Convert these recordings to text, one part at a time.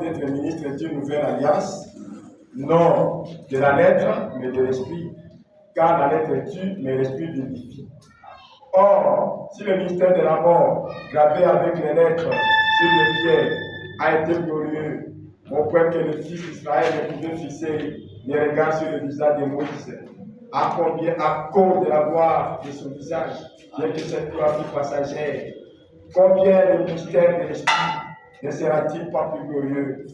d'être ministre d'une nouvelle alliance, non de la lettre, mais de l'esprit, car la lettre tue, mais l'esprit vivifie. Or, si le mystère de la mort, gravé avec les lettres sur les pierres, a été glorieux, au point que le fils d'Israël ne pouvait fixer les regards sur le visage de Moïse, à cause de la gloire de son visage, bien que cette gloire fût passagère, combien le mystère de l'esprit ne sera-t-il pas plus glorieux?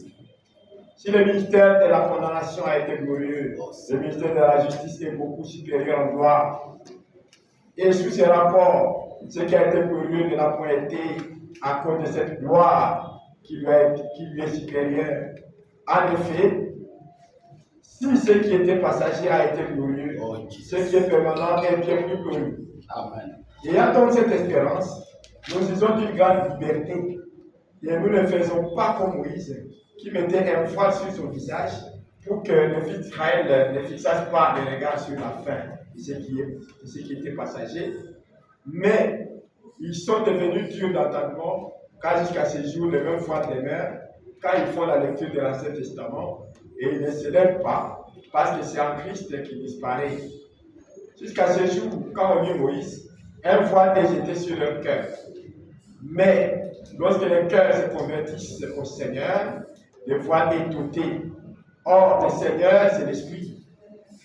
Si le ministère de la condamnation a été glorieux, le ministère de la justice est beaucoup supérieur en gloire. Et sous ces rapports, ce qui a été glorieux ne l'a point été à cause de cette gloire qui lui est supérieure. En effet, si ce qui était passager a été glorieux, ce qui est permanent est bien plus glorieux. Amen. Ayant donc cette espérance, nous usons d'une grande liberté et nous ne faisons pas comme Moïse, qui mettait un voile sur son visage pour que le fils d'Israël ne fixasse pas les regards sur la fin de ce qui était passager. Mais ils sont devenus durs d'entendement, car jusqu'à ce jour, le même voile demeure, quand ils font la lecture de l'Ancien Testament, et ils ne se lèvent pas, parce que c'est en Christ qui disparaît. Jusqu'à ce jour, quand on lit Moïse, un voile est jeté sur leur cœur. Mais lorsque les cœurs se convertissent au Seigneur, le voile est ôté. Or, le Seigneur, c'est l'Esprit.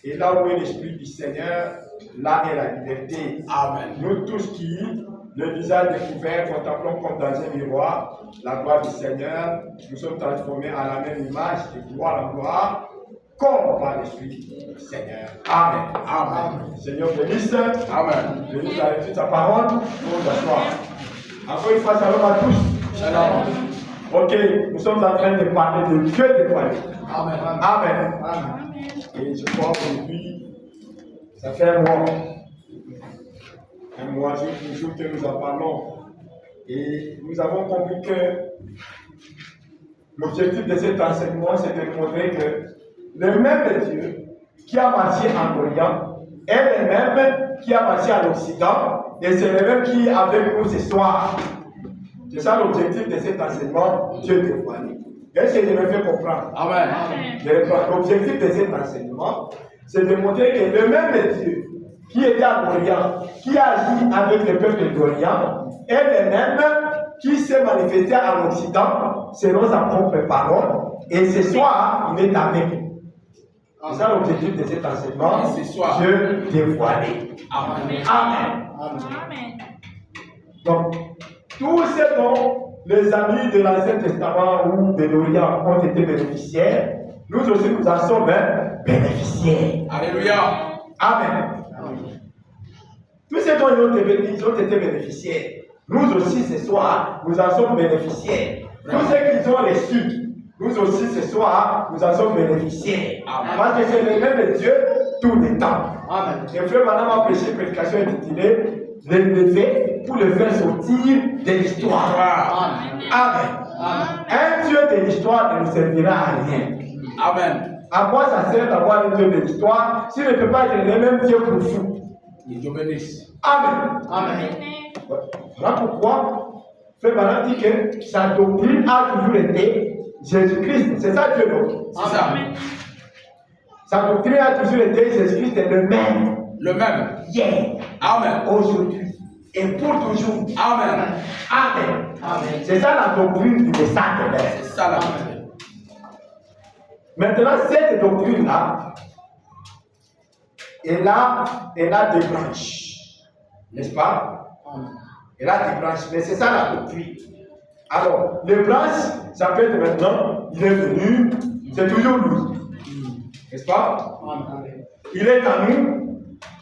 Et là où est l'Esprit du Seigneur, là est la liberté. Amen. Nous tous qui, le visage découvert, contemplons comme dans un miroir la gloire du Seigneur, nous sommes transformés à la même image, de gloire en gloire, comme par l'Esprit du Seigneur. Amen. Amen. Seigneur, bénisse. Amen. Bénisse la lecture de ta parole pour t'asseoir. Encore une fois, shalom à tous. Shalom. Ok, nous sommes en train de parler de Dieu dévoilé. Amen. Amen. Amen. Et je crois qu'aujourd'hui, ça fait un mois jour que nous en parlons. Et nous avons compris que l'objectif de cet enseignement, c'est de montrer que le même Dieu qui a marché en Orient est le même qui a marché en Occident, et c'est le même qui est avec nous ce soir. C'est ça l'objectif de cet enseignement, Dieu dévoilé. Est-ce que je me fais comprendre? Amen. L'objectif de cet enseignement, c'est de montrer que le même Dieu qui était à Orient, qui a agi avec le peuple d'Orient, est le même qui s'est manifesté en Occident selon sa propre parole. Et ce soir, il est avec nous. C'est ça l'objectif de cet enseignement, Dieu dévoilé. Amen. Amen. Amen. Donc, tous ces dont les amis de l'Ancien Testament ou de l'Orient ont été bénéficiaires, nous aussi nous en sommes bénéficiaires. Alléluia. Amen. Amen. Tous ces dont ils ont été bénéficiaires, nous aussi ce soir, nous en sommes bénéficiaires. Tous ceux qui ont reçu, nous aussi ce soir, nous en sommes bénéficiaires. Amen. Parce que c'est le même Dieu tout le temps. Amen. Le frère madame a prêché une prédication intitulée l'élever pour le faire sortir de l'histoire. Amen. Amen. Un Dieu de l'histoire ne nous servira à rien. Amen. À quoi ça sert d'avoir un Dieu de l'histoire s'il ne peut pas être le même Dieu pour vous? Dieu bénisse. Amen. Amen. Voilà pourquoi Frère Baran dit que sa doctrine a toujours été Jésus-Christ. C'est ça Dieu, non? C'est ça. Sa doctrine a toujours été Jésus-Christ est le même. Le même. Hier. Amen. Aujourd'hui. Et pour toujours. Amen. Amen. Amen. C'est ça la doctrine du message de l'air. C'est ça la doctrine. Maintenant, cette doctrine-là, elle a des branches. N'est-ce pas? Elle a des branches. Mais c'est ça la doctrine. Alors, les branches, ça peut être maintenant, il est venu, c'est toujours lui. N'est-ce pas? Amen. Il est en nous.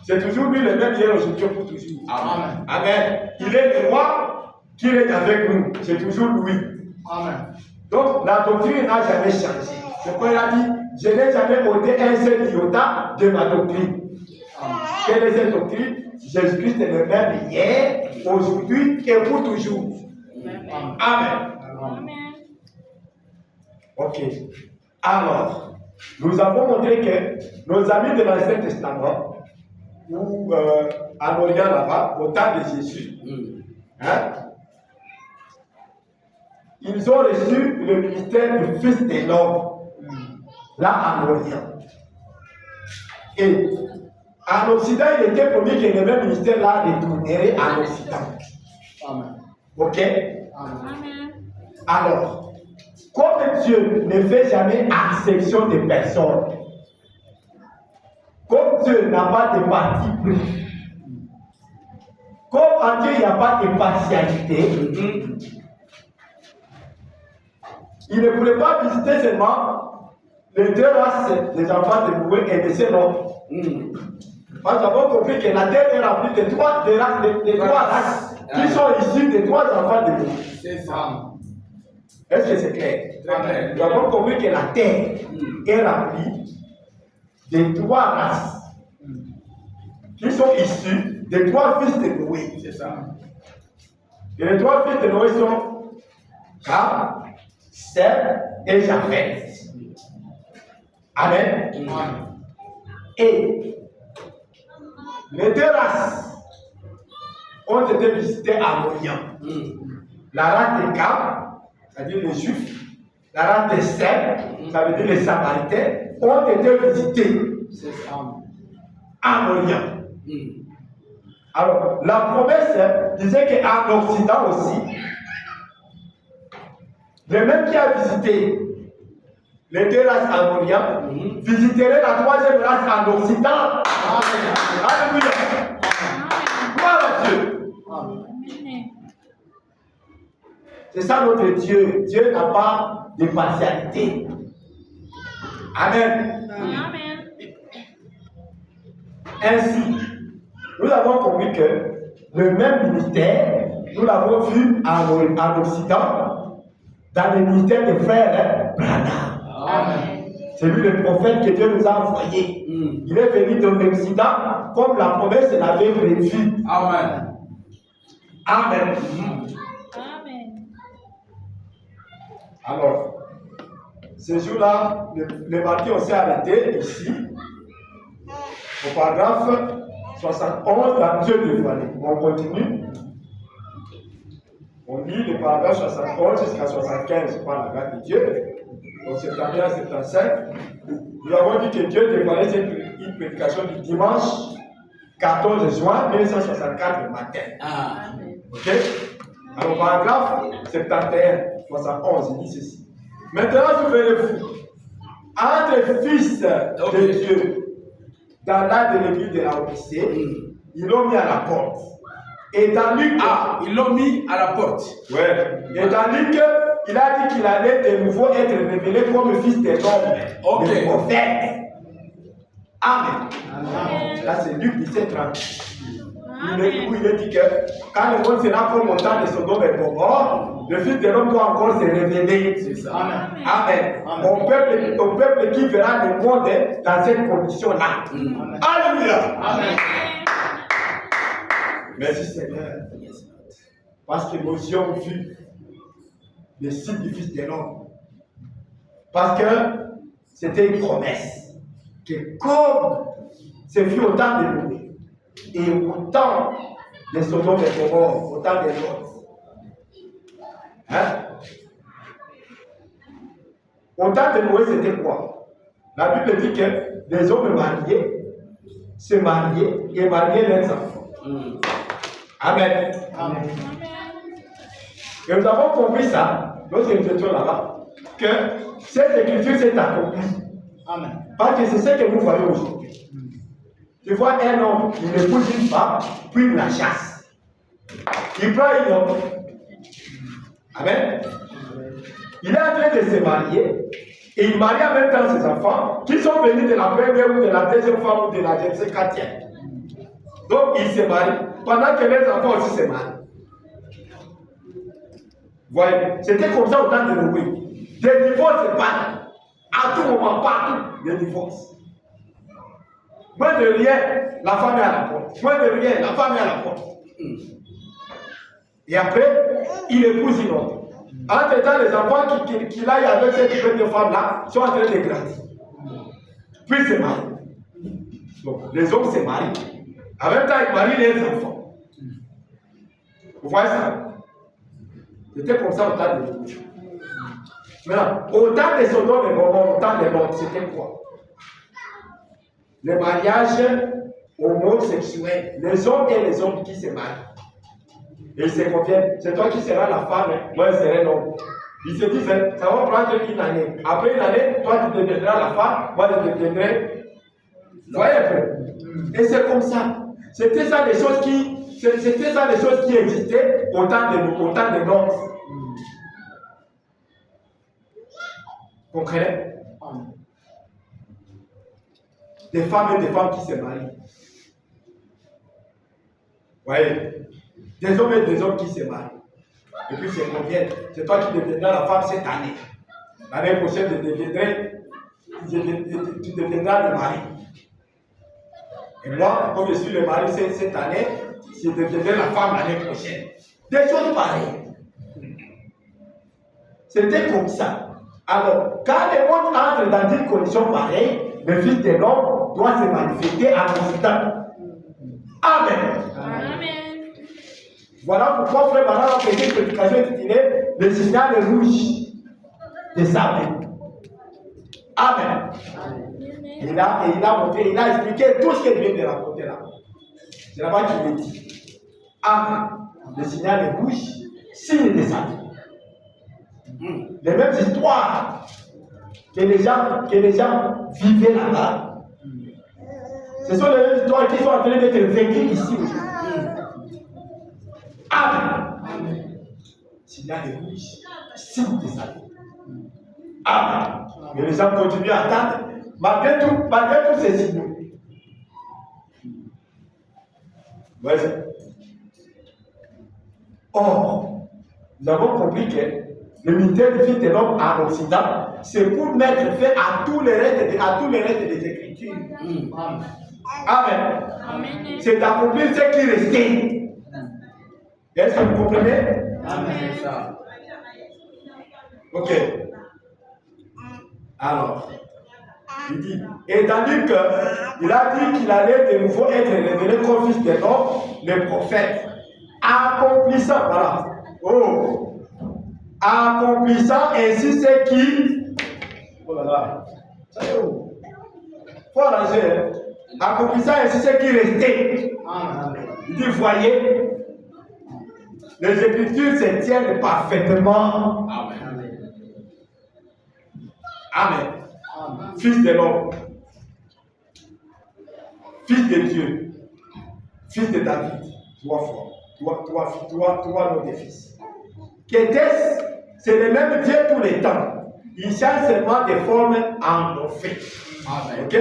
C'est toujours lui le même hier, aujourd'hui, pour toujours. Amen. Amen. Il est le roi qui règne avec nous. C'est toujours lui. Amen. Donc, la doctrine n'a jamais changé. C'est pourquoi il a dit, je n'ai jamais ôté un seul iota de ma doctrine. Quelle est cette doctrine? Jésus-Christ est le même hier, aujourd'hui et pour toujours. Amen. Amen. Ok. Alors, nous avons montré que nos amis de l'Ancien Testament, ou en Orient là-bas, au temps de Jésus, hein, ils ont reçu le ministère du Fils de l'homme, là en Orient. Et en Occident, il était promis que le même ministère-là retournerait en Occident. Amen. Ok? Amen. Alors, comme Dieu ne fait jamais exception de personne, comme Dieu n'a pas de parti pris, comme en Dieu il n'y a pas de partialité, il ne voulait pas visiter seulement les deux races des enfants de Noé et de ses noms. Parce que nous avons compris que la terre est remplie de trois races qui sont issues des trois enfants de Noé. C'est ça. Est-ce que c'est clair? Amen. Nous avons compris que la terre est remplie de trois races qui sont issues des trois fils de Noé. C'est ça. Et les trois fils de Noé sont Cam, Sem et Japheth. Amen. Et les deux races ont été visitées à Orient. La race de Cam, c'est-à-dire les Juifs, la race de Sem, ça veut dire les Samaritains, ont été visités à Orient. Alors, la promesse disait qu'en Occident aussi, le même qui a visité les deux races en Orient visiterait la troisième race en Occident. Alléluia. Gloire à Dieu. C'est ça notre Dieu. Dieu n'a pas de partialité. Amen. Ainsi, nous avons compris que le même ministère, nous l'avons vu en Occident, dans le ministère des frères Branham. C'est lui le prophète que Dieu nous a envoyé. Il est venu dans l'Occident comme la promesse l'avait prévu. Amen. Amen. Alors, ce jour-là, le marquis, on s'est arrêté ici, au paragraphe 71 dans Dieu dévoilé. On continue. On lit le paragraphe 71 jusqu'à 75 par la grâce de Dieu. Donc, 71 à 75. Nous avons dit que Dieu dévoilait une prédication du dimanche 14 juin 1964 le matin. Ok? Alors, paragraphe 71, 71, il dit ceci. Maintenant, souvenez-vous, entre fils de Dieu, dans l'âge de l'église de la Odyssée, ils l'ont mis à la porte. Et tandis que. Ils l'ont mis à la porte. Ouais. Et tandis que, il a dit qu'il allait de nouveau être révélé comme fils de l'homme, le prophète. Amen. Amen. Là, c'est Luc 17, 30. Il a dit que quand le monde sera comme au temps de Sodome et Gomorrhe, le Fils de l'homme doit encore se révéler. C'est ça. Amen. Amen. Amen. Mon peuple qui verra le monde dans cette condition-là. Alléluia. Amen. Merci Seigneur. Parce que nous avons vu le signe du Fils de l'homme. Parce que c'était une promesse que comme ce fut au temps de Noé et au temps de Sodome et Gomorrhe, au temps de Lot. Hein? Au temps de Noé, c'était quoi? La Bible dit que les hommes mariés se mariaient et mariaient leurs enfants. Amen. Amen. Et nous avons compris ça, lorsque nous étions là-bas, que cette écriture s'est accomplie. Amen. Parce que c'est ce que nous voyons aujourd'hui. Tu vois un homme, il épouse une femme, puis il la chasse. Il prend une autre. Amen. Il est en train de se marier et il marie en même temps ses enfants qui sont venus de la première ou de la deuxième femme ou de la quatrième. Donc il se marie pendant que les enfants aussi se marient. Voyez, c'était comme ça au temps de Noé. Des divorces se passent. À tout moment, partout, des divorces. Moins de rien, la femme est à la porte. Moins de rien, la femme est à la porte. Et après, il épouse une autre. Entre-temps, les enfants qu'il aille avec cette première femme-là sont en train de grandir. Puis ils se marient. Donc, les hommes se marient. En même temps, ils marient les enfants. Vous voyez ça? C'était comme ça au temps de Noé. Maintenant, au temps de Sodome et Gomorrhe, au temps de Lot, c'était quoi? Le mariage homosexuel, les hommes et les hommes qui se marient. Et ils se conviennent, c'est toi qui seras la femme, moi je serai l'homme. Ils se disent, ça va prendre une année. Après une année, toi tu deviendras la femme, moi je deviendrai. Vous voyez un peu? Et c'est comme ça. C'était ça des choses qui existaient au temps de l'homme. Vous comprenez? Des femmes et des femmes qui se marient. Vous voyez? Des hommes et des hommes qui se marient. Et puis se conviennent. C'est toi qui deviendras la femme cette année. L'année prochaine, tu deviendras le mari. Et moi, comme je suis le mari cette année, je deviendrai la femme l'année prochaine. Des choses pareilles. C'était comme ça. Alors, quand le monde entre dans une condition pareille, le Fils de l'homme doit se manifester en Occident. Amen. Amen. Voilà pourquoi Frère Bernard a fait une prédication intitulée Le signal rouge de sa vie. Amen. Il a montré, il a expliqué tout ce qu'il vient de raconter là. C'est là-bas qu'il le dit. Amen. Le signal rouge, signe de sa vie. Les mêmes histoires que les gens vivaient là-bas. Ce sont les mêmes histoires qui sont en train d'être vécues ici aujourd'hui. Amen. Signal rouge, signe de sa vie. Amen. Mais les gens continuent à attendre, malgré tous ces signes. Vas-y. Or, nous avons compris que le ministère du Fils de l'homme en Occident, c'est pour mettre fin à tous les restes des Écritures. Amen. Amen. C'est d'accomplir ce qui restait. Est-ce que vous comprenez? Amen. C'est ça. Ok. Alors, il dit, et tandis qu'il a dit qu'il allait de nouveau être révélé comme Fils de l'homme, le prophète, accomplissant, voilà. Oh. Accomplissant ainsi ce qui. Oh là là. Ça y est où? Faut arranger. Accomplissant ainsi ce qui restait. Il dit, voyez, les Écritures se tiennent parfaitement. Amen. Amen. Amen. Fils de l'homme. Fils de Dieu. Fils de David. Toi, notre fils. Qu'était-ce? C'est le même Dieu tous les temps. Il change seulement des formes en prophète. Ok?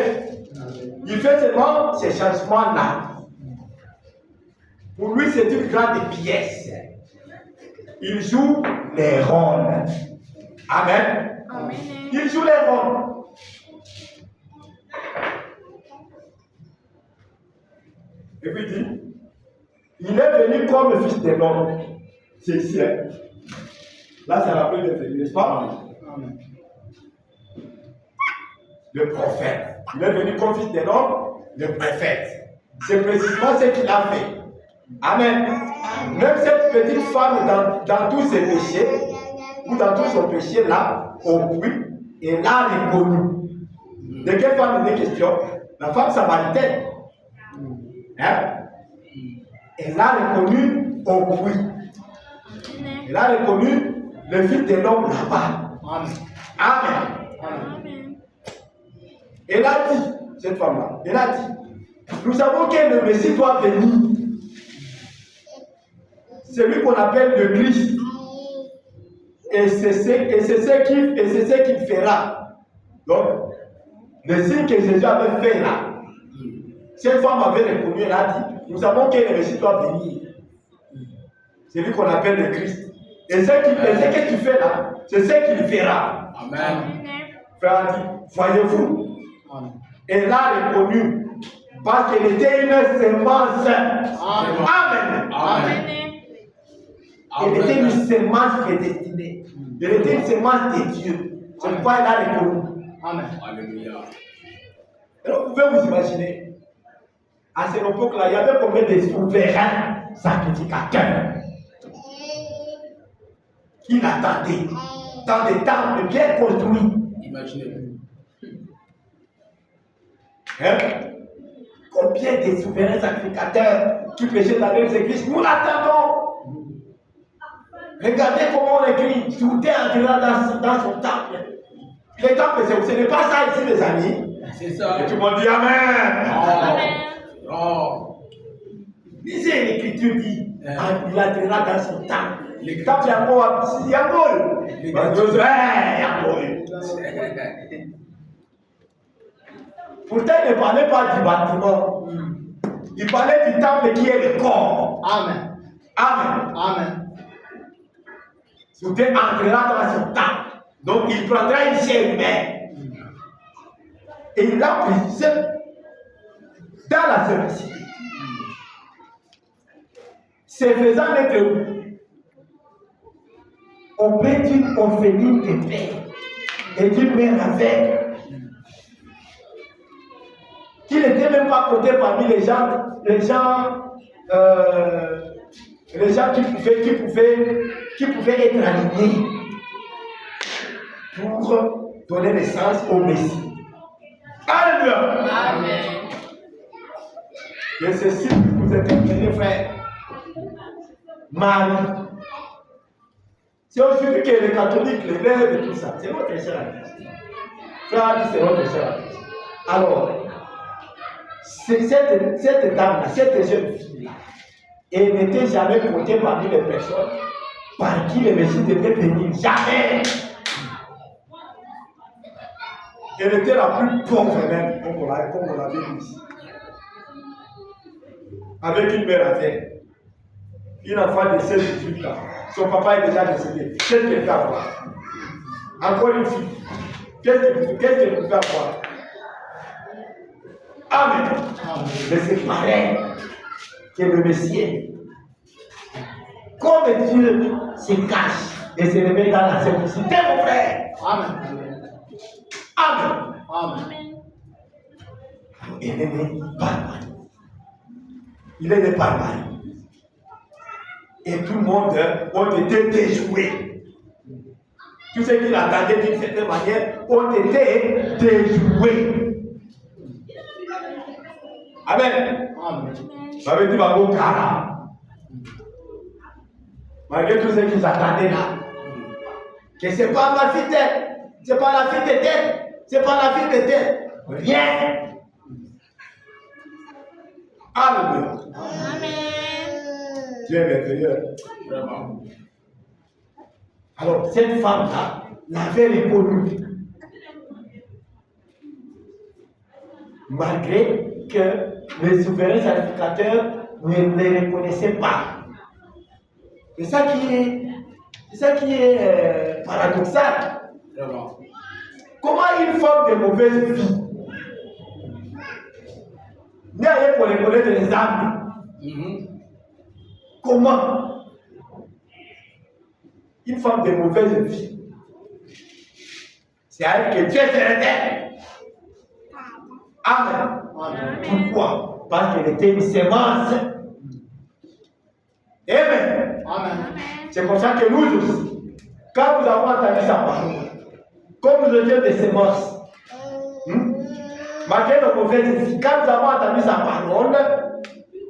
Il fait seulement ces changements-là. Pour lui, c'est une grande pièce. Il joue les rôles. Amen. Amen. Il joue les rôles. Et puis il dit, il est venu comme le Fils de l'homme. C'est ici. Là, ça rappelle le venu, n'est-ce pas? Amen. Le prophète. Il est venu comme Fils de l'homme, le prophète. C'est précisément ce qu'il a fait. Amen. Même cette petite femme, dans tous ses péchés, ou dans tout son péché, là, au bruit, elle a reconnu. De quelle femme il est question? La femme samaritaine. Hein? Elle a reconnu au bruit. Elle a reconnu le Fils de l'homme là-bas. Amen. Amen. Elle a dit, cette femme-là, elle a dit, nous savons que le Messie doit venir. C'est lui qu'on appelle le Christ. Et c'est ce qu'il fera. Donc, le signe que Jésus avait fait là, cette femme avait reconnu, elle a dit, nous savons que le Messie doit venir. C'est lui qu'on appelle le Christ. Et ce que tu fais là, c'est ce qu'il fera. Amen. Frère a dit, voyez-vous, elle a reconnu parce qu'elle était une semence. Amen. Amen. Elle était une semence prédestinée. Elle était une semence de Dieu. C'est pourquoi elle a reconnu. Amen. Alléluia. Alors vous pouvez vous imaginer, à cette époque-là, il y avait combien de souverains sacrificateurs qui l'attendaient. dans des temples bien construits. Imaginez-vous. Hein? Combien de souverains sacrificateurs qui prêchaient dans les églises, nous l'attendons. Regardez comment on écrit, tout est entrera dans son temple. Les temples, ce n'est pas ça ici, les amis. C'est ça. Et tout le monde dit Amen. Amen. Oh. Lisez l'écriture dit, il entrera dans son temple. Les temples, il y a quoi? Il y a Paul. Il y a Paul. Pourtant, il ne parlait pas du bâtiment. Il parlait du temple qui est le corps. Amen. Amen. Amen. Soudain entrera dans son temple. Donc, il prendra une chair humaine. Et il l'a prise dans la simplicité. C'est faisant d'être où? Auprès d'une orpheline de père et d'une mère avec. Qui n'était même pas compté parmi les gens qui pouvaient être alignés pour donner naissance au Messie. Alléluia. Amen. Et ceci vous êtes mes frères. Marie. C'est aussi que les catholiques, les lèvent et tout ça. C'est notre cher à Christ. Frère, c'est notre cher à Christ. Alors, cette dame-là, cette jeune fille-là, elle n'était jamais comptée parmi les personnes par qui le Messie devait venir. Jamais. Elle était la plus pauvre même, comme on l'avait dit ici. Avec une mère aveugle. Une enfant de 16-18 ans. Son papa est déjà décédé. Qu'est-ce qu'elle peut avoir? Encore une fille. Qu'est-ce qu'elle peut avoir? Amen. Mais c'est pareil que le Messie. Comme Dieu se cache et se révèle dans la simplicité, mon frère. Amen. Amen. Amen. Il est né par Marie. Il est né par Marie. Et tout le monde ont été déjoués. Tous ceux qui l'attendaient d'une certaine manière ont été déjoués. Amen. Amen. Ça veut dire au cara. Malgré tous ceux qui s'attendaient là. Que c'est pas ma fille tête. C'est pas la fille de tête. C'est pas la fille de tête. Rien. Alléluia. Amen. Dieu est merveilleux. Vraiment. Alors, cette femme-là l'avait reconnue. Malgré que les souverains sacrificateurs ne les reconnaissaient pas. C'est ça qui est paradoxal. Vraiment. Comment une femme de mauvaise vie n'est rien pour reconnaître les âmes? Comment une femme de mauvaise vie, c'est à elle que Dieu se révèle. Amen. Amen. Pourquoi? Parce qu'elle était une sémence. Amen. Amen. C'est comme ça que nous aussi, quand nous avons entendu sa parole, comme nous étions des sémences, malgré nos mauvaises vies, quand nous avons entendu sa parole,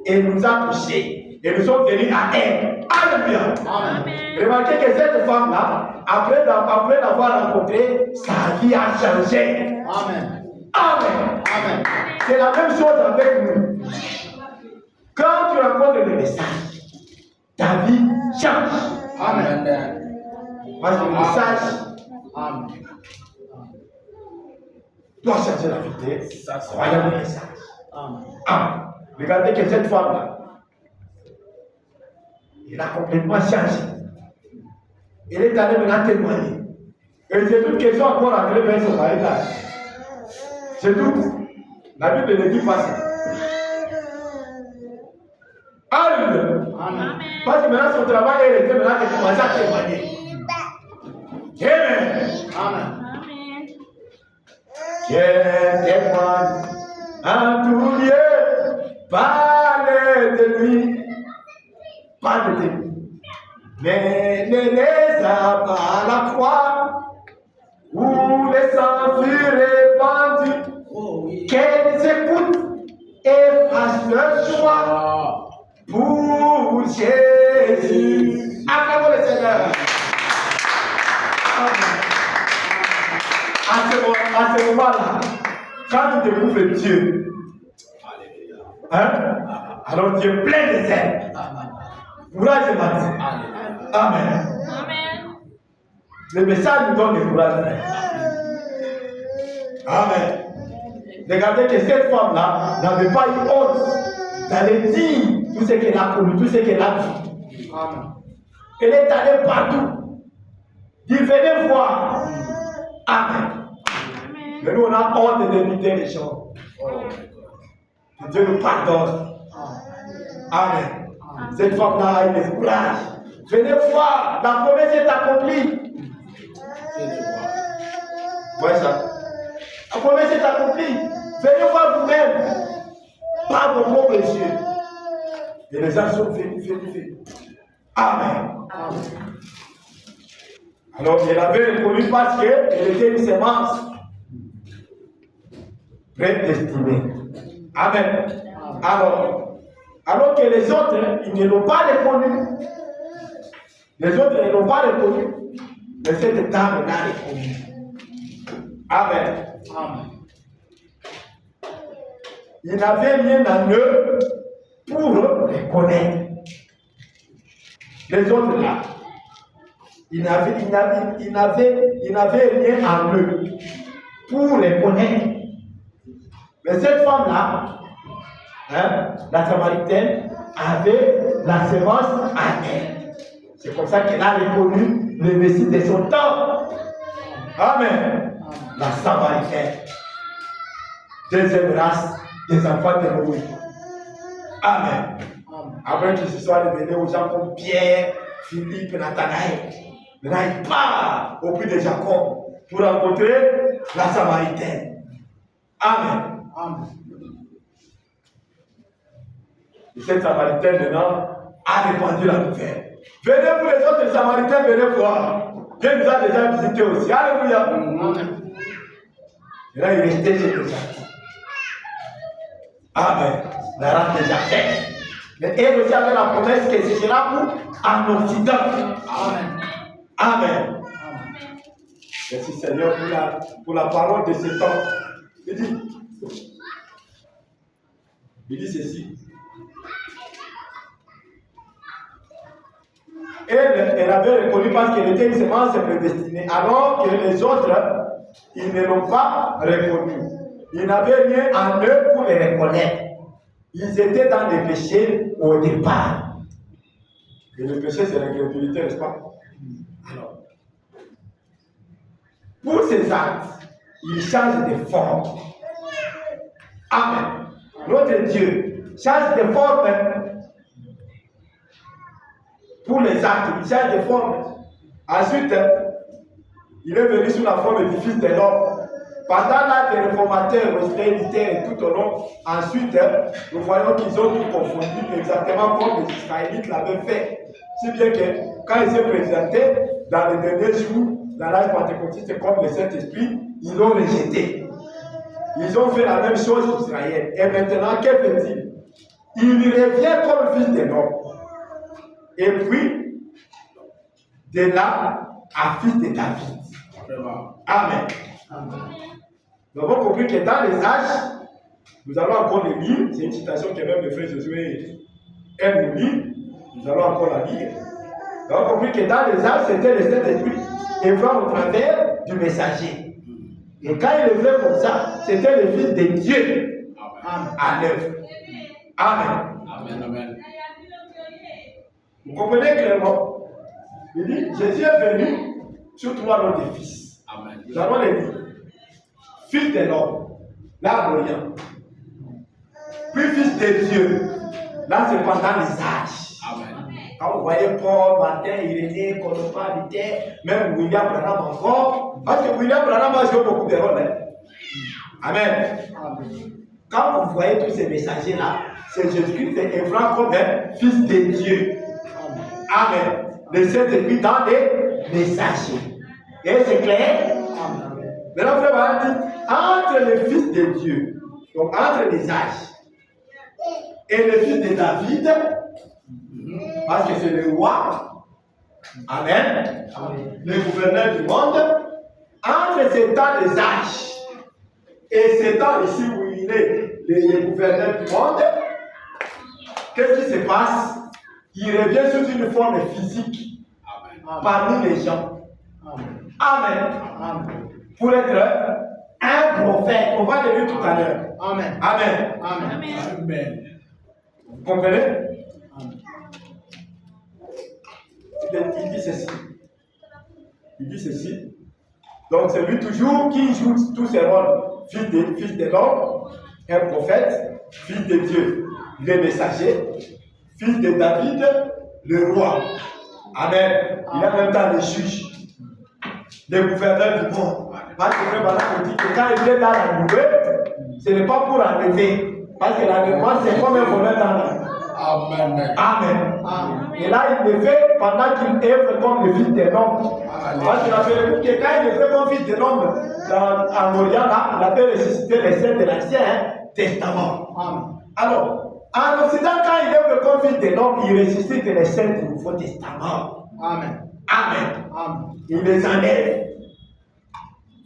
elle nous a touchés. Et nous sommes venus à elle. Alléluia. Amen. Remarquez que cette femme-là, après l'avoir rencontrée, sa vie a changé. Amen. Amen. Amen. C'est la même chose avec nous. Quand tu rencontres le message, ta vie change. Amen. Parce que le message Amen. doit changer la vie. Ça, Croyons le message. Amen. Amen. Regardez que cette femme-là, elle a complètement changé. Elle est allée maintenant témoigner. Et c'est toute question encore à vers son mariage. C'est tout. La Bible ne dit pas ça. Alléluia. Amen. Parce que maintenant son travail, elle était maintenant de commencer à témoigner. Amen. Amen. Qu'elle témoigne en tout lieu, parle de lui. Parle de lui. Mais ne les a pas à la croix. sang fut répandu, Oh oui. qu'elles écoutent et fassent leur choix Ah. pour Jésus. Acclamons le Seigneur. À ce moment-là, quand tu découvres Dieu, hein, alors Dieu est plein de zèle. Courage et matin. Amen. Amen. Le message nous donne le courage, frère. Amen. Regardez que cette femme-là n'avait pas eu honte d'aller dire tout ce qu'elle a connu, tout ce qu'elle a vu. Amen. Elle est allée partout. Dit, venez voir. Amen. Mais nous, on a honte d'éviter les gens. Que Dieu nous pardonne. Amen. Cette femme-là a eu le courage. Venez voir, la promesse est accomplie. Voyez ça? La promesse est accomplie. Venez voir vous-même. Par vos propres yeux. Et les gens sont venus. Amen. Alors, elle avait reconnu parce qu'elle était une sémence prédestinée. Amen. Alors que les autres, ils ne l'ont pas reconnu. Les autres ne l'ont pas reconnu. Mais cette dame l'a reconnu. Amen. Amen. Il n'avait rien en eux pour les connaître. Les autres là, ils n'avaient rien en eux pour les connaître. Mais cette femme-là, hein, la Samaritaine, avait la sémence en elle. C'est comme ça qu'elle a reconnu le Messie de son temps. Amen. La Samaritaine. Deuxième race des enfants de Moïse. Amen. Après qu'il se soit révélé aux gens comme Pierre, Philippe, Nathanaël. Maintenant, il part au puits de Jacob pour rencontrer la Samaritaine. Amen. Amen. Et cette Samaritaine maintenant a répandu la nouvelle. Venez pour les autres Samaritains, venez voir. Dieu nous a déjà visités aussi. Alléluia. Amen. Et là, il restait chez les gens. Amen. La race déjà faite. Mais elle aussi avait la promesse que ce sera pour en Occident. Amen. Amen. Merci Seigneur pour la parole de ce temps. Il dit ceci. Elle avait reconnu parce qu'elle était une semence prédestinée, alors que les autres, ils ne l'ont pas reconnue. Ils n'avaient rien en eux pour les reconnaître. Ils étaient dans les péchés au départ. Et le péché, c'est l'incrédulité, n'est-ce pas? Alors, pour ces actes, ils changent de forme. Amen. Notre Dieu change de forme pour les actes, il change de forme. Ensuite, il est venu sous la forme du Fils de l'homme. Pendant l'âge des réformateurs, austéritaires et tout au long, ensuite, nous voyons qu'ils ont tout confondu exactement comme les Israélites l'avaient fait. Si bien que quand ils se présentaient dans les derniers jours, dans l'âge pentecôtiste comme le Saint-Esprit, ils l'ont rejeté. Ils ont fait la même chose d'Israël. Et maintenant, que fait-il? Il revient comme Fils de l'homme. Et puis, de là à Fils de David. Amen. Nous avons compris que dans les âges, nous allons encore les lire. C'est une citation que même le frère Josué aime nous lire. Nous allons encore la lire. Nous avons compris que dans les âges, c'était le Saint-Esprit œuvrant au travers du messager. Et quand il œuvrait comme ça, c'était le Fils de Dieu à l'œuvre. Amen. Amen. Amen. Vous comprenez clairement? Il dit, Jésus est venu sur trois noms de fils. Amen. Nous allons les lire. Fils de l'homme, là, Glorian. Puis Fils de Dieu, là, c'est pendant les âges. Amen. Quand vous voyez Paul, Martin, Irénée, Colopas, Luther, même William Branham encore, parce que William Branham a joué beaucoup de rôles. Hein? Amen. Quand vous voyez tous ces messagers-là, c'est Jésus-Christ est œuvrant comme un Fils de Dieu. Amen. Le Saint-Esprit dans des messagers. Et c'est clair? Maintenant, frère Abraham dit, entre le fils de Dieu, donc entre les âges, et le fils de David, parce que c'est le roi, amen, le gouverneur du monde, entre ces temps des âges et ces temps ici où il est le gouverneur du monde, qu'est-ce qui se passe? Il revient sous une forme physique parmi les gens. Amen. Pour être un prophète. On va le lire tout à l'heure. Amen. Amen. Amen. Amen. Vous comprenez? Il dit ceci. Il dit ceci. Donc c'est lui toujours qui joue tous ces rôles. Fils de l'homme, un prophète, fils de Dieu, le messager, fils de David, le roi. Amen. Il a même temps le juge, le gouverneur du monde. Parce que frère Bala dit que quand il vient dans la nouvelle, ce n'est pas pour enlever. Parce que l'enlèvement, c'est comme un voleur dans la Amen. Amen. Et là, il le fait pendant qu'il œuvre comme le fils de l'homme. Parce qu'il rappelez-vous que quand il le fait comme fils de l'homme, en Orient, là, il a fait ressusciter les saints de l'Ancien Testament. Alors, en Occident, quand il œuvre comme fils de l'homme, il ressuscite les saints du Nouveau Testament. Amen. Amen. Il les enlève.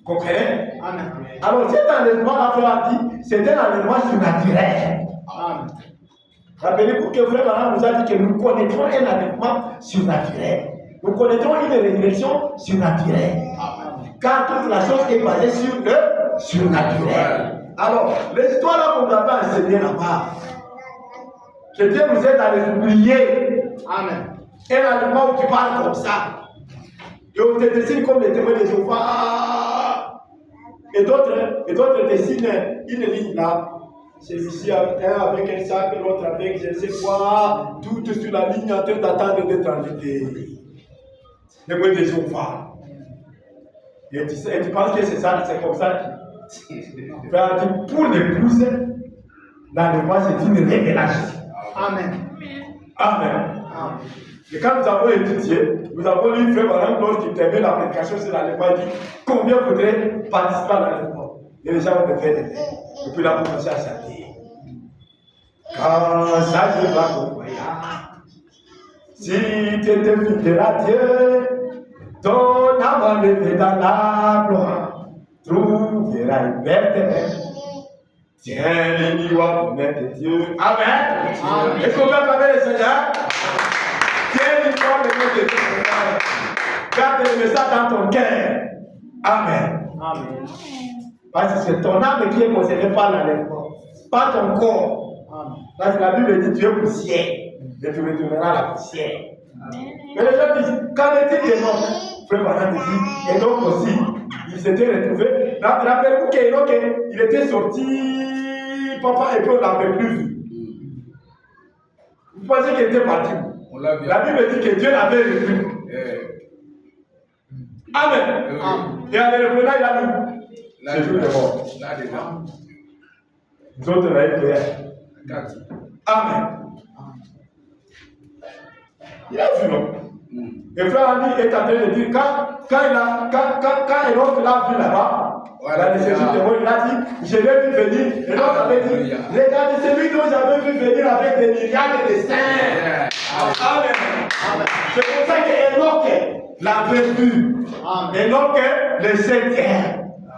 Vous comprenez? Amen. Alors, cet enlèvement, la frère a dit, c'est un enlèvement surnaturel. Amen. Rappelez-vous que frère Abraham nous a dit que nous connaîtrons un enlèvement surnaturel. Nous connaîtrons une résurrection surnaturelle. Car toute la chose est basée sur le surnaturel. Alors, l'histoire là qu'on avait enseignée là-bas, que Dieu nous aide à les oublier. Amen. Un enlèvement où tu parles comme ça. Et on te dessine comme les témoins de Jéhovah. Et d'autres dessinent une ligne là. Celui-ci un avec un sac, l'autre avec je ne sais quoi, tout sur la ligne en train d'attendre d'être enlevé. Les mots de Jéhovah. Et tu penses que c'est ça, c'est comme ça. Pour l'épouse, l'enlèvement c'est une révélation. Amen. Amen. Et quand nous avons étudié, nous avons lu frère Abraham lorsqu'il termine la prédication sur l'enlèvement, il dit combien voudrait participer à l'enlèvement. Et les gens ont fait des mains. Et puis là, commencer à chanter. Quand ça je vais comprendre, si tu étais fidèle à Dieu, ton âme levée dans la gloire, trouvera une belle. Tiens les miroirs pour mettre Dieu. Amen. Est-ce qu'on peut acclamer le Seigneur? Tiens les miroirs pour mettre Dieu. Garde le message dans ton cœur. Amen. Amen. Parce que c'est ton âme qui est concernée par l'enlèvement, pas ton corps. Parce que la Bible dit tu es poussière, et tu retourneras à la poussière. Mais les gens disent, qu'en est-il des noms? Frère Madame dit, Enoch aussi, il s'était retrouvé. Rappelez-vous qu'Enoch, il était sorti, papa, et puis on ne l'avait plus vu. Vous pensez qu'il était parti? La Bible dit que Dieu l'avait repris. Amen. Et en le reprenant, il a dit, c'est jour de mort. Nous autres, on a eu prière. Amen. Il a vu, non? Et frère Andy est en train de dire, quand Enoch l'a vu là-bas, la nécessité de mort, il a dit, je l'ai vu venir. Enoch avait dit, regardez, c'est lui dont j'avais vu venir avec des myriades de saints. Amen. C'est pour ça qu'Enoch l'avait vu. Enoch, le septième.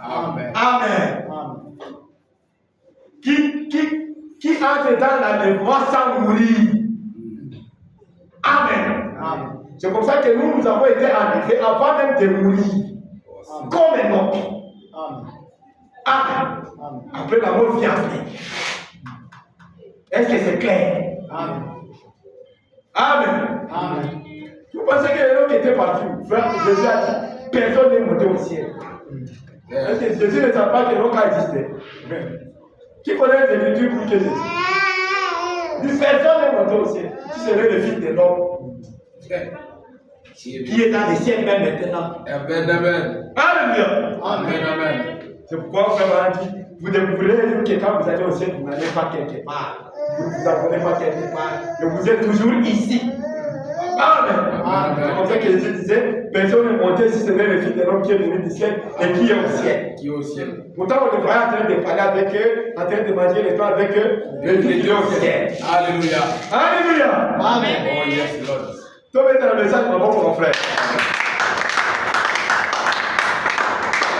Amen. Qui entre dans l'enlèvement sans mourir. Amen. C'est comme ça que nous avons été enlevés avant même de mourir. Comme un homme. Amen. Après la mort vient après. Est-ce que c'est clair? Amen. Vous pensez que l'homme était parti? Frère, Jésus a dit, personne n'est monté au ciel. Est-ce que Jésus ne savait pas que l'homme a existé? Qui connaît les Écritures plus que Jésus? Personne n'est monté au ciel. Tu serais le fils de l'homme. Qui est dans les ciels même maintenant. Amen. Alléluia. Amen. C'est pourquoi frère a dit, vous découvrirez que quand vous allez au ciel, vous n'allez pas quelque part. Vous ne vous abonnez pas quelque part. Mais vous êtes toujours ici. Amen. C'est comme ça que Jésus disait, personne n'est monté si ce n'est le Fils de l'homme qui est venu du ciel et qui est au ciel. Qui est au ciel. Pourtant, on devrait être en train de parler avec eux, en train de manger les pains avec eux, le Dieu qui est au ciel. Alléluia. Alléluia. Amen. Oh yes, Lord. Toi, mets dans le message, mon frère.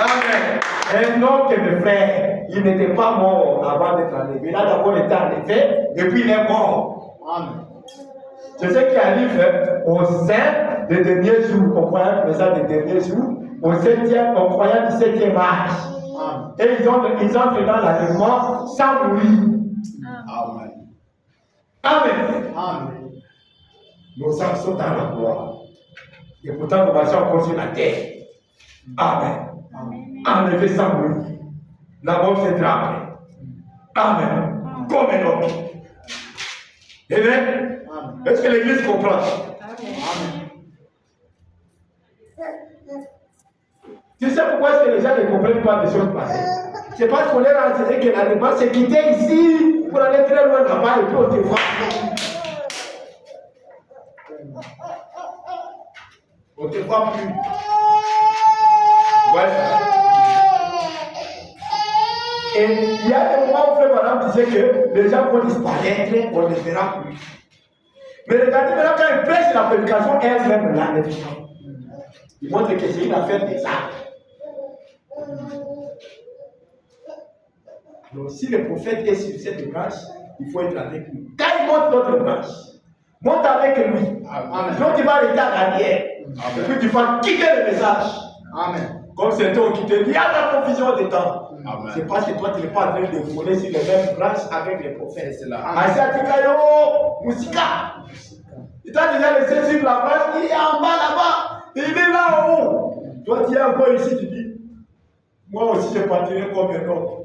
Amen. Un homme que mes frères, il n'était pas mort avant d'être enlevé. Là, d'abord, il était enlevé et puis il est mort. Amen. C'est ce qui arrive au sein des derniers jours, au croyant du message des derniers jours, au croyant du 7e âge. Amen. Et ils entrent dans l'enlèvement sans mourir. Amen. Amen. Amen. Nos âmes sont dans la gloire. Et pourtant, nous marchons encore sur la terre. Amen. Enlevé sans mourir. La mort c'est après. Amen. Comme un homme. Amen. Est-ce que l'église comprend? Amen. Tu sais pourquoi est-ce que les gens ne comprennent pas des choses passées? C'est parce qu'on est renseigné que la dépense c'est quitter ici pour aller très loin là-bas et puis on te voit. On ne te voit plus. Ouais. Et il y a des moments où Frère Madame disait que les gens vont disparaître, on ne les verra plus. Mais regardez maintenant quand il prêche la prédication, elle-même l'enlèvement. Il montre que c'est une affaire des arts. Donc si le prophète est sur cette branche, il faut être avec lui. Quand il monte notre branche, monte avec lui. Sinon tu vas rester à l'arrière. Et puis tu vas quitter le message. Amen. Comme certains ont quitté, il y a la confusion des temps. C'est parce que toi tu n'es pas en train de voler sur les mêmes branches avec les prophètes. Asiatikayo, Moussika. Il t'a déjà laissé sur la branche, il est en bas là-bas. Et il est là en haut. Toi tu es encore ici, tu dis, moi aussi je partirai comme un autre.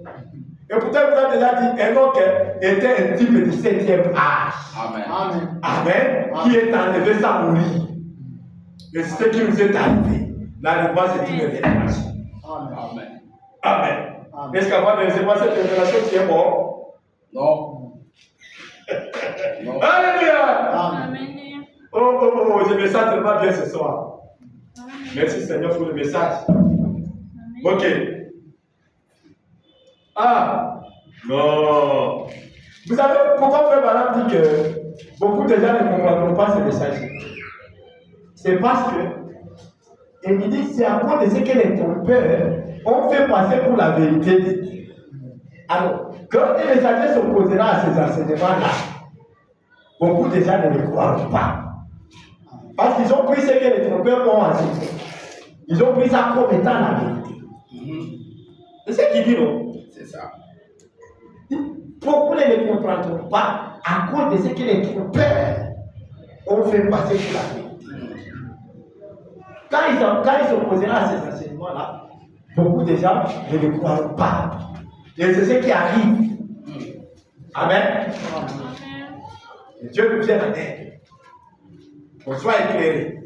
Et pourtant, vous avez déjà dit, Enoch était un type du 7e âge. Amen. Amen. Amen. Qui est enlevé sans mourir. Et c'est ce qui nous est arrivé. L'enlèvement, c'est une révélation. Amen. Amen. Amen. Est-ce qu'avant de recevoir cette révélation, tu es mort? Non. Non. Alléluia. Amen. Oh, je me sens tellement bien ce soir. Amen. Merci Seigneur pour le message. Amen. Ok. Ah, non. Vous savez pourquoi Frère Madame dit que beaucoup de gens ne comprendront pas ce message? C'est parce que, il me dit, c'est à cause de ce que les trompeurs ont fait passer pour la vérité de Dieu. Alors, quand les messagers s'opposeront à ces enseignements-là, beaucoup de gens ne les croiront pas. Parce qu'ils ont pris ce que les trompeurs ont enseigné. Ils ont pris ça comme étant la vérité. C'est ce qu'il dit, non? C'est ça. Beaucoup ne comprendront pas à cause de ce que les trompeurs ont fait passer pour la vérité. Quand ils s'opposeront à ces enseignements-là, beaucoup de gens ne les croiront pas. Et c'est ce qui arrive. Amen. Et Dieu nous vient en aide. Qu'on soit éclairé.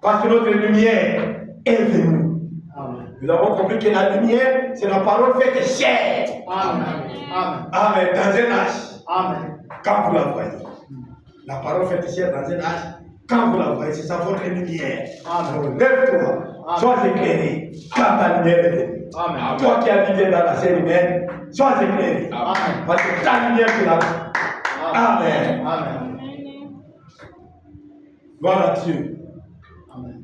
Parce que notre lumière est venue. Nous avons compris que la lumière, c'est la parole faite chair. Amen. Amen. Amen. Dans un âge. Amen. Quand vous la voyez. La parole faite chair dans un âge. Quand vous la voyez, c'est ça votre lumière. Amen. Lève-toi. Sois éclairé. Quand ta lumière est venue. Amen. Toi qui as vécu dans la chair humaine, sois éclairé. Amen. Parce que ta lumière, tu l'as vue. Amen. Amen. Gloire à Dieu. Amen.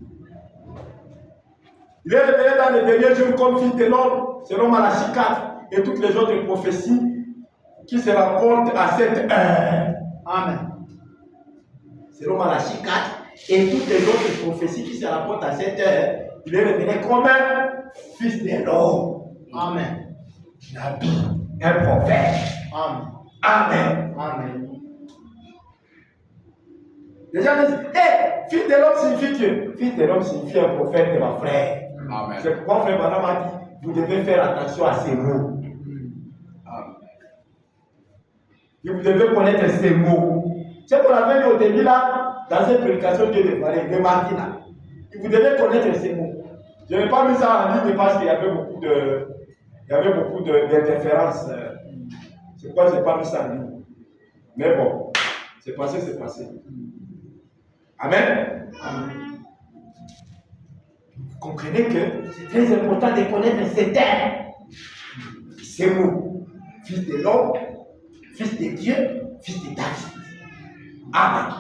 Il est révélé dans les derniers jours comme fils de l'homme, selon Malachie 4 et toutes les autres prophéties qui se rapportent à cette heure. Amen. Selon Malachie 4 et toutes les autres prophéties qui se rapportent à cette heure, il est révélé comme un fils de l'homme. Amen. Nabi, un prophète. Amen. Amen. Amen. Les gens disent, fils de l'homme signifie que fils de l'homme signifie un prophète de ma frère. Amen. C'est pourquoi Frère Madame a dit, vous devez faire attention à ces mots. Amen. Et vous devez connaître ces mots. C'est qu'on avait dit au début là, dans cette prédication Dieu de parler, le mardi là. Et vous devez connaître ces mots. Je n'ai pas mis ça en ligne parce qu'il y avait beaucoup d'interférences. C'est pourquoi je n'ai pas mis ça en ligne. Mais bon, c'est passé, c'est passé. Amen. Vous comprenez que c'est très important de connaître ces termes. Ces mots. Fils de l'homme, fils de Dieu, fils de David. Amen.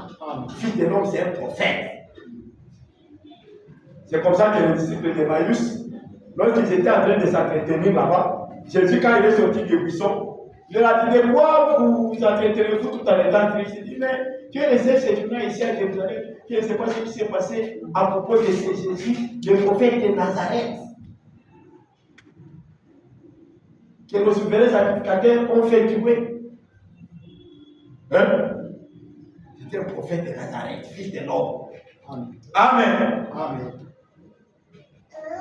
Fils de l'homme, c'est un prophète. C'est comme ça que les disciples d'Emmaüs, lorsqu'ils étaient en train de s'entretenir là-bas, Jésus, quand il est sorti du buisson, il leur a dit: de quoi vous vous entretenez-vous tout en étant triste? Il dit: mais tu es resté ces jours-là ici à Jérusalem, tu ne sais pas ce qui s'est passé à propos de ce Jésus, le prophète de Nazareth, que nos souverains sacrificateurs ont fait tuer. Hein? C'était un prophète de Nazareth, fils de l'homme. Amen. Amen.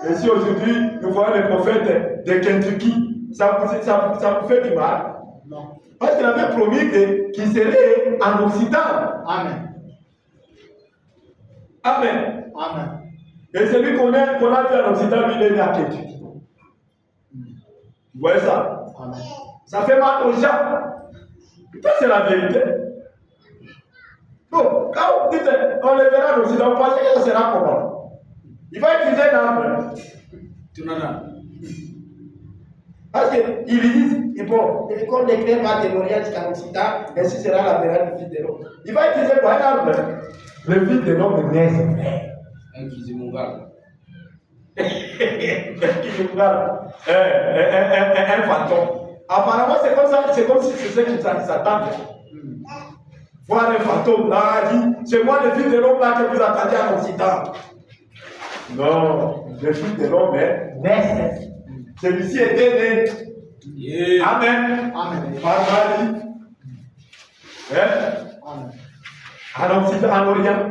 Et si aujourd'hui nous voyons les prophètes de Kentucky, ça vous fait du mal? Non. Parce qu'il avait promis qu'il serait en Occident. Amen. Amen. Amen. Et celui qu'on a vu en Occident, lui, il est né à Kentucky. Vous voyez ça? Amen. Ça fait mal aux gens. Ça, c'est la vérité. Donc, quand vous dites, on le verra en Occident, vous pensez que ça sera comment? Il va utiliser un arbre. Tu n'en as. Parce qu'ils lui disent, et bon, et comme l'éclair va de l'Orient jusqu'à l'Occident, ainsi sera la vérité du Fils de l'homme. Il va utiliser quoi? Un arbre. Le Fils de l'homme naît, c'est vrai. Un Kizimungal. Un fantôme. Apparemment, c'est comme si c'est ce qu'ils s'attendent. Voir un fantôme là, dit: c'est moi le Fils de l'homme là que vous attendez en Occident. Non, le Fils de l'homme est né. Celui-ci était né. Yeah. Amen. Amen. Par Marie. Amen. En Occident, en Orient,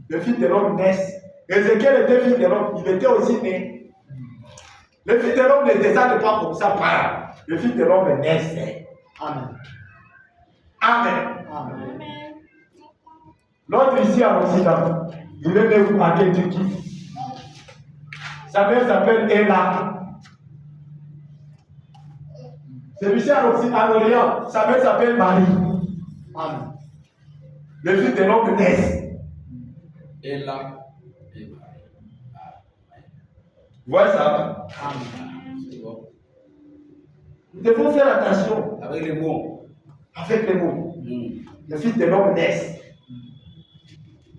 le Fils de l'homme naît. Ézéchiel était fils de l'homme, il était aussi né. Le Fils de l'homme ne descend pas comme ça, par. Le Fils de l'homme est né. Amen. Amen. Amen. L'autre ici en Occident, il est né à Kentucky. Sa mère s'appelle Ella. Celui-ci en Orient, sa mère s'appelle Marie. Amen. Le Fils de l'homme naît. Et là. Vous voyez ça? Amen. C'est bon. Nous devons faire attention Avec les mots. avec les mots. Le Fils de l'homme naît.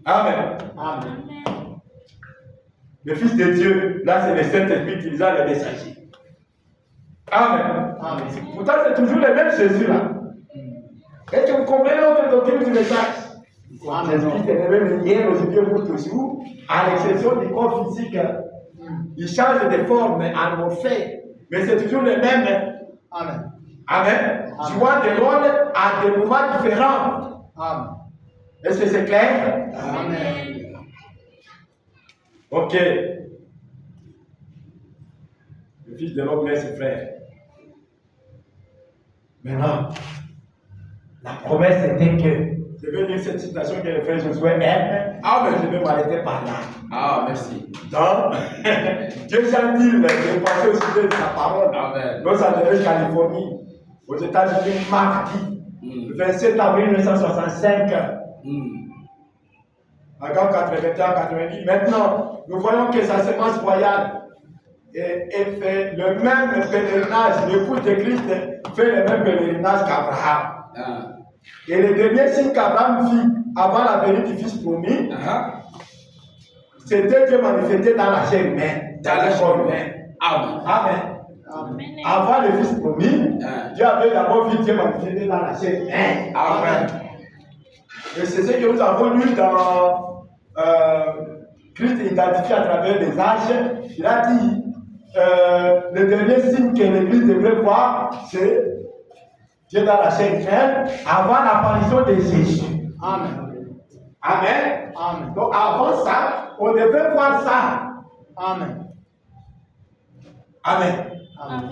Amen. Amen. Le Fils de Dieu, là c'est le Saint-Esprit utilisant les messagers. Amen. Amen. Pourtant c'est toujours le même Jésus là. Est-ce que vous comprenez notre doctrine du message? Jésus-Christ est le même hier, aujourd'hui, pour toujours, à l'exception du corps physique. Il change de forme en morphée, mais c'est toujours le même. Amen. Amen. Jouant des rôles à des moments différents. Amen. Est-ce que c'est clair? Amen. Ok. Le Fils de l'homme est ses frères. Maintenant, la promesse était que, je vais lire cette citation que le frère Josué aime. Amen. Je vais m'arrêter par là. Ah, merci. Donc, Dieu s'est-il de passer au sujet de sa parole. Amen. Los Angeles, Californie, aux États-Unis, mardi, le 27 avril 1965. En 81-90. Maintenant, nous voyons que sa semence royale fait le même pèlerinage. L'épouse de Christ fait le même pèlerinage qu'Abraham. Et le dernier signe qu'Abraham fit avant la venue du Fils promis, c'était Dieu manifesté dans la chair humaine, dans le corps humain. Amen. Amen. Amen. Avant le Fils promis, Dieu avait d'abord vu Dieu manifesté dans la chair humaine. Amen. Et c'est ce que nous avons lu dans Christ identifié à travers les âges. Il a dit le dernier signe que l'Église devrait voir, c'est Dieu dans la chair humaine avant l'apparition de Jésus. Amen. Amen. Amen. Donc avant ça, on devait voir ça. Amen. Amen. Amen.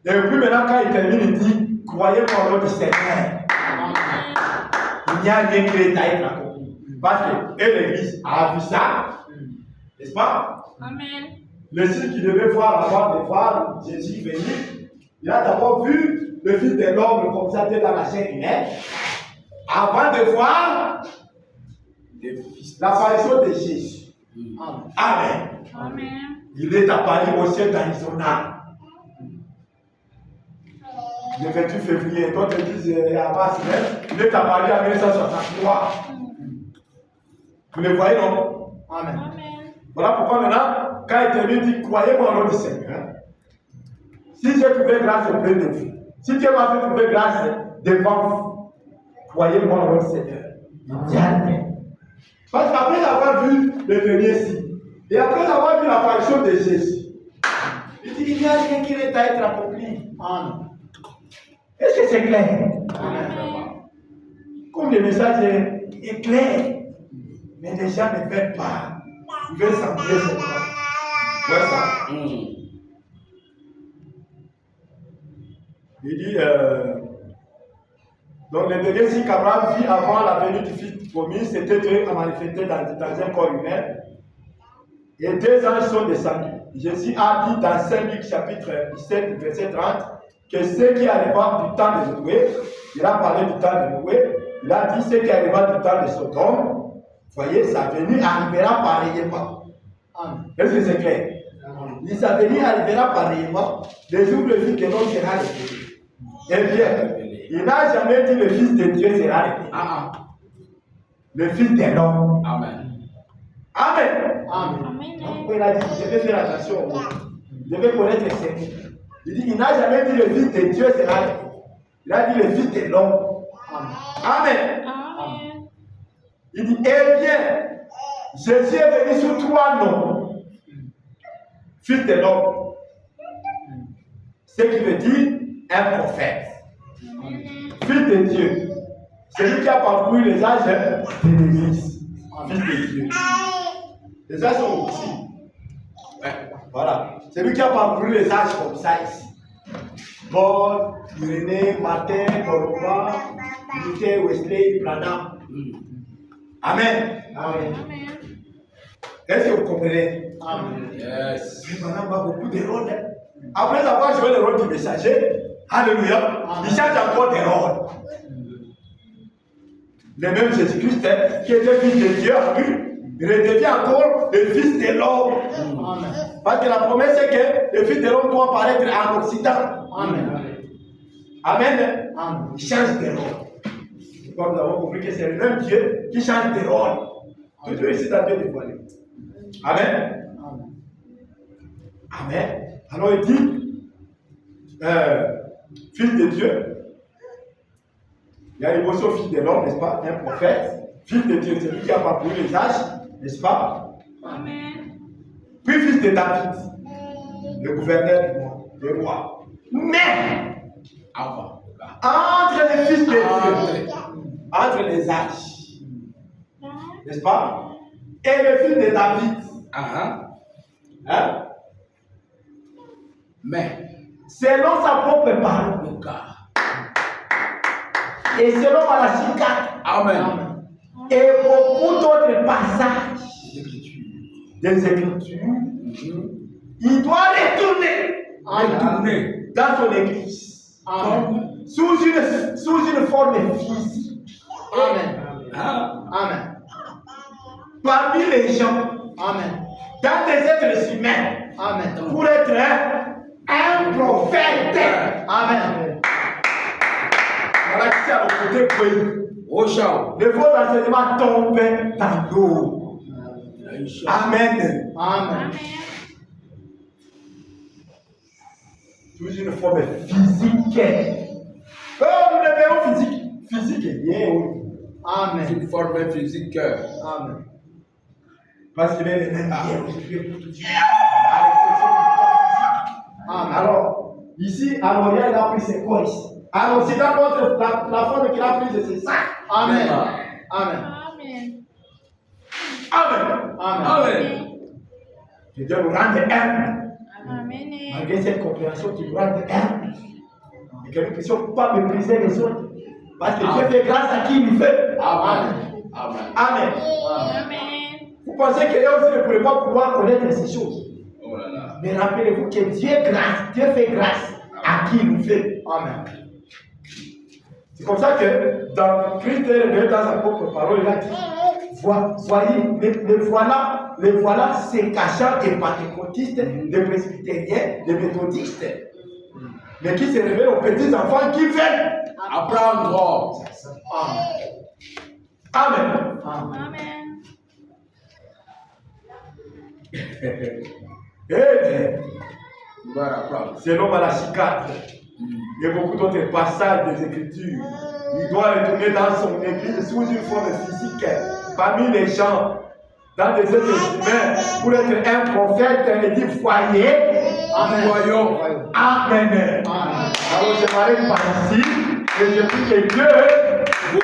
Et puis maintenant, quand il termine, il dit croyez au nom du Seigneur. Il n'y a rien qui est taillé accompli. Parce que l'Église a vu ça, n'est-ce pas? Amen. Le signe qu'il devait voir avant de voir Jésus venir, il a d'abord vu le Fils de l'homme comme ça dans la chair humaine, avant de voir L'apparition de Jésus. Amen. Amen. Il est apparu au ciel d'Arizona. Le 28 février, d'autres disent à Mars, il est apparu en 1963. Vous le voyez, non? Amen. Amen. Voilà pourquoi maintenant, quand il termine, il dit croyez-moi au nom du Seigneur. Si j'ai trouvé grâce auprès de vous, si Dieu m'a fait trouver grâce devant vous, croyez-moi au nom du Seigneur. Il y a rien. Parce qu'après avoir vu le dernier signe, et après avoir vu l'apparition de Jésus, il dit il n'y a rien qui n'est à être accompli. Amen. Est-ce que c'est clair? Amen. Comme le message est clair, mais les gens ne veulent pas. Ils veulent s'enlever seulement. Ouais, ça. Il dit, donc le dernier signe qu'Abraham vit avant la venue du Fils promis, c'était Dieu a manifesté dans un corps humain. Et 2 anges sont descendus. Jésus a dit dans Saint Luc chapitre 17, verset 30, que ce qui arriva du temps de Noé, il a parlé du temps de Noé, il a dit ce qui arriva du temps de Sodome, voyez, sa venue arrivera pareillement. Est-ce que c'est clair? Il sa venue arrivera pareillement, les jours le Fils de l'homme sera révélé. Eh bien, il n'a jamais dit le Fils de Dieu sera révélé. Le Fils de l'homme. Amen. Amen. Amen. Donc, il a dit, je vais faire attention au mot. Je vais connaître les secrets. Il dit, il n'a jamais dit le Fils de Dieu sera révélé. Il a dit le Fils de l'homme. Amen. Amen. Il dit, eh bien, Jésus est venu sous 3 noms. Fils de l'homme. Ce qui veut dire un prophète. Fils de Dieu. Celui qui a parcouru les âges de l'Église. Fils de Dieu. Les âges sont ici. Voilà. Celui qui a parcouru les âges comme ça ici. Paul, Irénée, Martin, Colomba, Luther, Wesley, Branham. Amen. Amen. Amen. Est-ce que vous comprenez? Amen. Yes. Mais Branham a beaucoup de rôles. Après avoir joué le rôle du messager, alléluia, il change encore des rôles. Le même Jésus-Christ, qui était fils de Dieu en lui, il redevient encore le fils de l'homme. Amen. Parce que la promesse est que le fils de l'homme doit apparaître en Occident. Amen. Amen. Amen. Il change de rôle. Comme nous avons compris que c'est le même Dieu qui change de rôle. Toujours ici dans Dieu dévoilé. Amen. Amen. Alors il dit, fils de Dieu, il y a l'émotion fils de l'homme, n'est-ce pas? Un prophète, fils de Dieu, c'est lui qui a parcouru les âges, n'est-ce pas? Amen. Puis fils de David, le gouverneur du monde, le roi. Mais, entre les fils de Dieu, entre les âges, n'est-ce pas? Et le fils de David, hein? Mais, Selon sa propre parole, et selon Malachie 4, Amen. et beaucoup d'autres passages des Écritures, il doit retourner dans son église sous une forme physique. Amen. Parmi les gens, Amen. dans des êtres humains, Amen. pour être un prophète. Amen. Voilà qui c'est à l'autre côté pays. Au chao. Les faux enseignements tombent dans l'eau. Amen. Amen. Sous une forme physique. Oh, nous le verrons physique. Physique est bien, oui. Amen. Une forme physique. Amen. Parce qu'il est le même bien aujourd'hui pour tout Dieu. À l'exception du corps physique. Amen. Alors, ici, à l'Orient, il a pris ses corps ici. À l'Occident, la forme qu'il a prise, c'est ça. Amen. Amen. Amen. Amen. Amen. Amen. Que Dieu nous rende humbles. Amen. Malgré cette compréhension qui nous rend humbles. Et que nous ne puissions pas mépriser les autres. Parce que Dieu fait grâce à qui il fait. Amen. Amen. Amen. Amen. Vous pensez que là aussi ne pourrait pas pouvoir connaître ces choses. Oh là là. Mais rappelez-vous que Dieu fait grâce à qui il nous fait. Amen. C'est comme ça que dans Christ est révélé dans sa propre parole, il a dit Voyez, les voilà se cachant des pentecôtistes, des presbytériens, des méthodistes, mais qui se révèlent aux petits enfants qui veulent apprendre. Amen. Amen. Amen. On va apprendre. Selon Malachie 4, il y a beaucoup d'autres passages des Écritures. Il doit retourner dans son église sous une forme physique, parmi les gens, dans des êtres humains, pour être un prophète et dire voyez. Amen. Voyons. Amen. Alors je m'arrête par ici et je prie que Dieu vous